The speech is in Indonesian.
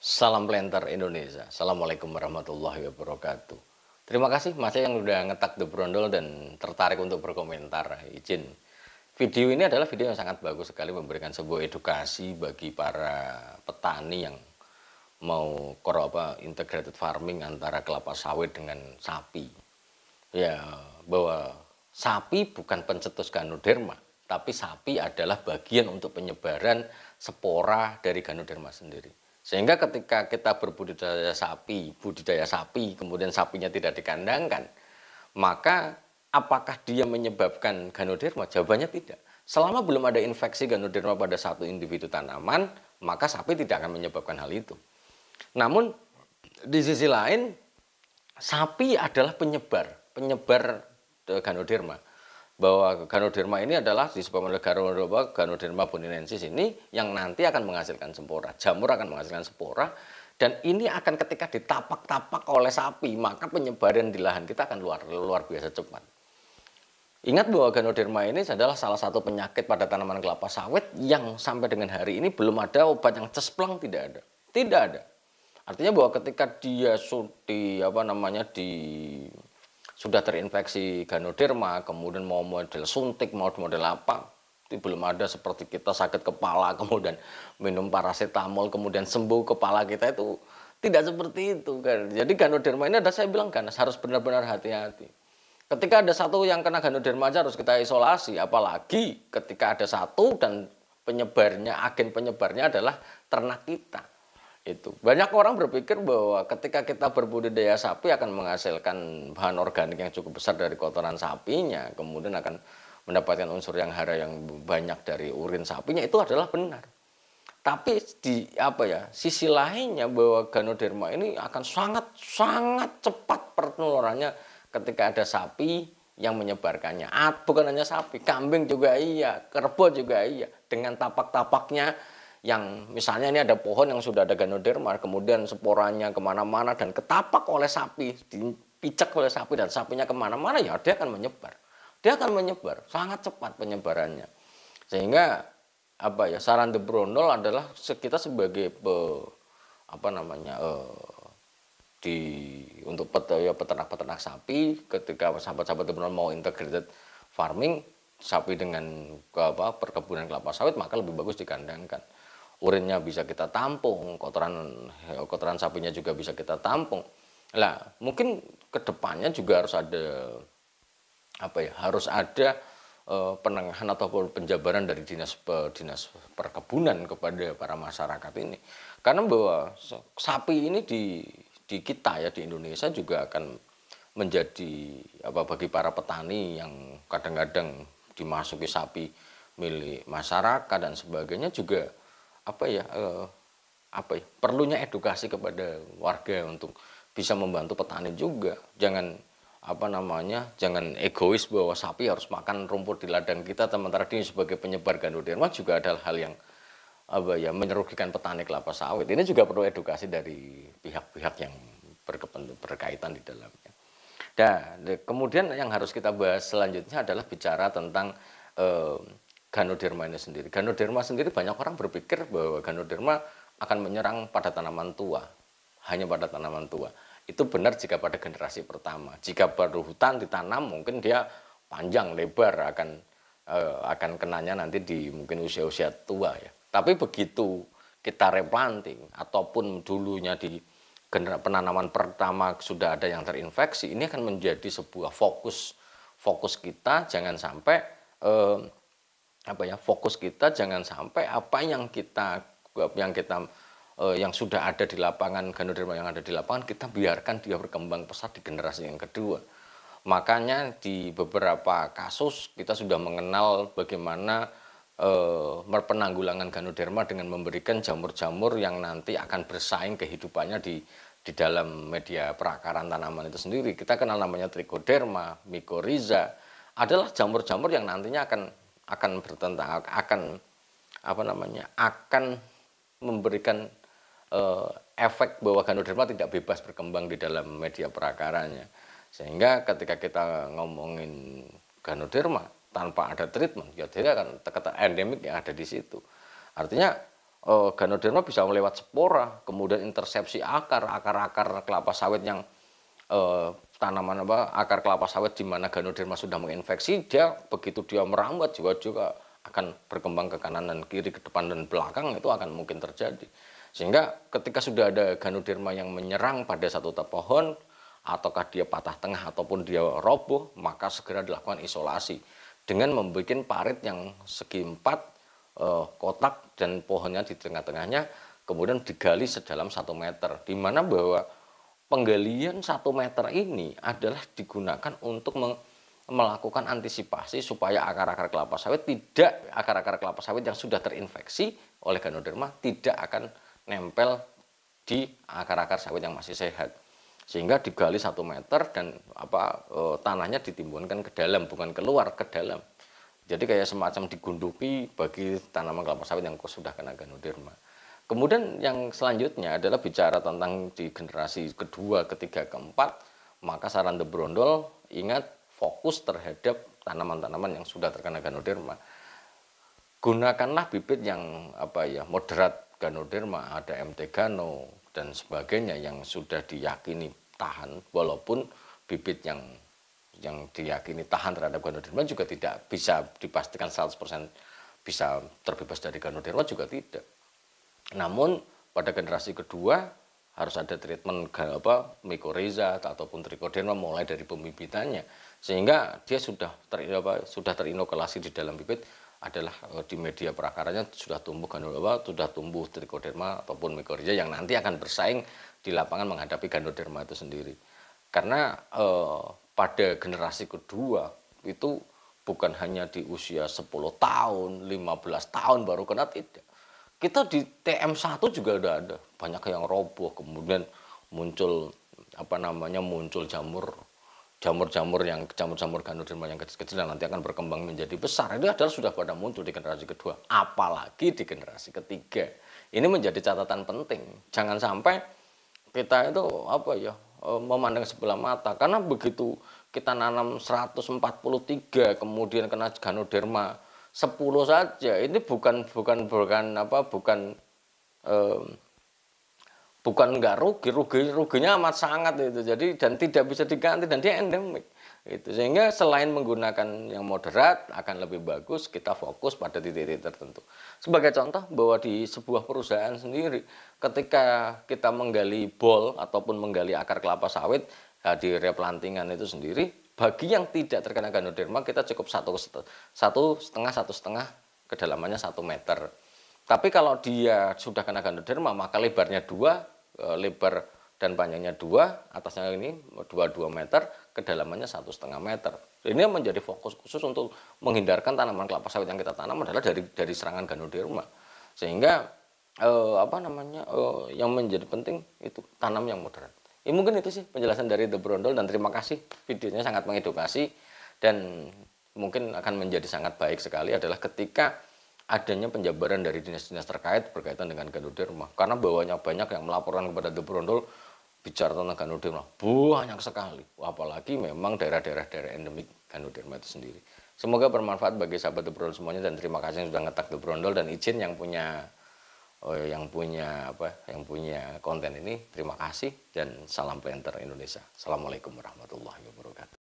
Salam planter Indonesia. Assalamualaikum warahmatullahi wabarakatuh. Terima kasih Mas yang udah ngetak The Brondol dan tertarik untuk berkomentar. Izin. Video ini adalah video yang sangat bagus sekali, memberikan sebuah edukasi bagi para petani yang mau integrated farming antara kelapa sawit dengan sapi. Ya, bahwa sapi bukan pencetus Ganoderma, tapi sapi adalah bagian untuk penyebaran spora dari Ganoderma sendiri. Sehingga ketika kita budidaya sapi, kemudian sapinya tidak dikandangkan, maka apakah dia menyebabkan Ganoderma? Jawabannya tidak. Selama belum ada infeksi Ganoderma pada satu individu tanaman, maka sapi tidak akan menyebabkan hal itu. Namun di sisi lain, sapi adalah penyebar Ganoderma. Bahwa Ganoderma ini adalah disebabkan oleh Ganoderma boninensis ini yang nanti akan menghasilkan spora. Jamur akan menghasilkan spora, dan ini akan ketika ditapak-tapak oleh sapi, maka penyebaran di lahan kita akan luar biasa cepat. Ingat bahwa Ganoderma ini adalah salah satu penyakit pada tanaman kelapa sawit yang sampai dengan hari ini belum ada obat yang cespleng, tidak ada. Tidak ada. Artinya bahwa ketika dia sudah terinfeksi Ganoderma, kemudian mau model suntik, mau model apa, itu belum ada seperti kita sakit kepala, kemudian minum paracetamol, kemudian sembuh kepala kita, itu tidak seperti itu kan. Jadi Ganoderma ini saya bilang kan harus benar-benar hati-hati. Ketika ada satu yang kena Ganoderma aja harus kita isolasi, apalagi ketika ada satu dan agen penyebarnya adalah ternak kita. Itu banyak orang berpikir bahwa ketika kita berbudidaya sapi akan menghasilkan bahan organik yang cukup besar dari kotoran sapinya, kemudian akan mendapatkan unsur yang hara yang banyak dari urin sapinya, itu adalah benar. Tapi sisi lainnya bahwa Ganoderma ini akan sangat cepat penularannya ketika ada sapi yang menyebarkannya. Bukan hanya sapi, kambing juga iya, kerbau juga iya, dengan tapak-tapaknya. Yang misalnya ini ada pohon yang sudah ada Ganoderma, kemudian sporanya kemana-mana dan ketapak oleh sapi, dipicak oleh sapi dan sapinya kemana-mana, ya dia akan menyebar. Dia akan menyebar, sangat cepat penyebarannya. Sehingga saran The Brondol adalah kita sebagai untuk peternak-peternak sapi, ketika sahabat-sahabat The Brondol mau integrated farming sapi dengan perkebunan kelapa sawit, maka lebih bagus dikandangkan. Urinnya bisa kita tampung, kotoran sapinya juga bisa kita tampung. Lah, mungkin kedepannya juga harus ada penengahan ataupun penjabaran dari dinas perkebunan kepada para masyarakat ini. Karena bahwa sapi ini di kita ya, di Indonesia juga akan menjadi bagi para petani yang kadang-kadang dimasuki sapi milik masyarakat dan sebagainya juga perlunya edukasi kepada warga untuk bisa membantu petani juga. Jangan egois bahwa sapi harus makan rumput di ladang kita, sementara dia sebagai penyebar Ganoderma juga adalah hal yang menyerugikan petani kelapa sawit. Ini juga perlu edukasi dari pihak-pihak yang berkaitan di dalamnya. Dan kemudian yang harus kita bahas selanjutnya adalah bicara tentang Ganoderma ini sendiri. Ganoderma sendiri banyak orang berpikir bahwa Ganoderma akan menyerang pada tanaman tua, hanya pada tanaman tua. Itu benar jika pada generasi pertama. Jika baru hutan ditanam, mungkin dia panjang lebar akan kenanya nanti di mungkin usia-usia tua ya. Tapi begitu kita replanting ataupun dulunya di penanaman pertama sudah ada yang terinfeksi, ini akan menjadi sebuah fokus kita. Jangan sampai apa yang sudah ada di lapangan, Ganoderma yang ada di lapangan, kita biarkan dia berkembang pesat di generasi yang kedua. Makanya di beberapa kasus kita sudah mengenal bagaimana penanggulangan Ganoderma dengan memberikan jamur-jamur yang nanti akan bersaing kehidupannya di dalam media perakaran tanaman itu sendiri. Kita kenal namanya Trichoderma, Mycorrhiza, adalah jamur-jamur yang nantinya akan memberikan efek bahwa Ganoderma tidak bebas berkembang di dalam media perakarannya. Sehingga ketika kita ngomongin Ganoderma tanpa ada treatment, ya dia akan endemik yang ada di situ. Artinya Ganoderma bisa melewat spora, kemudian intersepsi akar kelapa sawit yang tanaman akar kelapa sawit di mana Ganoderma sudah menginfeksi, dia begitu dia merambat juga akan berkembang ke kanan dan kiri, ke depan dan belakang, itu akan mungkin terjadi. Sehingga ketika sudah ada Ganoderma yang menyerang pada satu pohon, ataukah dia patah tengah ataupun dia roboh, maka segera dilakukan isolasi dengan membuat parit yang segi 4 kotak dan pohonnya di tengah-tengahnya, kemudian digali sedalam 1 meter, di mana bahwa penggalian 1 meter ini adalah digunakan untuk melakukan antisipasi supaya akar-akar kelapa sawit yang sudah terinfeksi oleh Ganoderma tidak akan nempel di akar-akar sawit yang masih sehat, sehingga digali 1 meter dan tanahnya ditimbunkan ke dalam, bukan keluar, ke dalam. Jadi kayak semacam digunduki bagi tanaman kelapa sawit yang sudah kena Ganoderma. Kemudian yang selanjutnya adalah bicara tentang di generasi kedua, ketiga, keempat, maka saran The Brondol, ingat fokus terhadap tanaman-tanaman yang sudah terkena Ganoderma. Gunakanlah bibit yang moderat Ganoderma, ada MT Gano dan sebagainya yang sudah diyakini tahan, walaupun bibit yang diyakini tahan terhadap Ganoderma juga tidak bisa dipastikan 100% bisa terbebas dari Ganoderma, juga tidak. Namun pada generasi kedua harus ada treatment mycorrhiza ataupun trichoderma mulai dari pembibitannya, sehingga dia sudah terinokulasi di dalam bibit adalah di media perakaranya sudah tumbuh trichoderma ataupun mycorrhiza yang nanti akan bersaing di lapangan menghadapi Ganoderma itu sendiri. Karena pada generasi kedua itu bukan hanya di usia 10 tahun, 15 tahun baru kena, tidak. Kita di TM1 juga udah ada banyak yang roboh, kemudian muncul muncul jamur Ganoderma yang kecil-kecil yang nanti akan berkembang menjadi besar. Itu adalah sudah pada muncul di generasi kedua, apalagi di generasi ketiga. Ini menjadi catatan penting. Jangan sampai kita itu memandang sebelah mata, karena begitu kita nanam 143 kemudian kena Ganoderma 10 saja, ini bukan nggak ruginya amat sangat itu. Jadi dan tidak bisa diganti dan dia endemik itu, sehingga selain menggunakan yang moderat akan lebih bagus kita fokus pada titik-titik tertentu. Sebagai contoh bahwa di sebuah perusahaan sendiri, ketika kita menggali bol ataupun menggali akar kelapa sawit di replantingan itu sendiri, bagi yang tidak terkena Ganoderma kita cukup satu setengah kedalamannya 1 meter. Tapi kalau dia sudah kena Ganoderma maka lebarnya 2, lebar dan panjangnya 2, atasnya ini 2 meter, kedalamannya 1,5 meter. Ini menjadi fokus khusus untuk menghindarkan tanaman kelapa sawit yang kita tanam adalah dari serangan Ganoderma. Sehingga yang menjadi penting itu tanam yang moderat. Ya, mungkin itu sih penjelasan dari The Brondol, dan terima kasih, videonya sangat mengedukasi dan mungkin akan menjadi sangat baik sekali adalah ketika adanya penjabaran dari dinas-dinas terkait berkaitan dengan Ganoderma, karena banyak yang melaporkan kepada The Brondol bicara tentang Ganoderma banyak sekali, apalagi memang daerah-daerah endemik Ganoderma itu sendiri. Semoga bermanfaat bagi sahabat The Brondol semuanya, dan terima kasih yang sudah ngetak The Brondol, dan izin yang punya konten ini, terima kasih dan salam planter Indonesia. Assalamualaikum warahmatullahi wabarakatuh.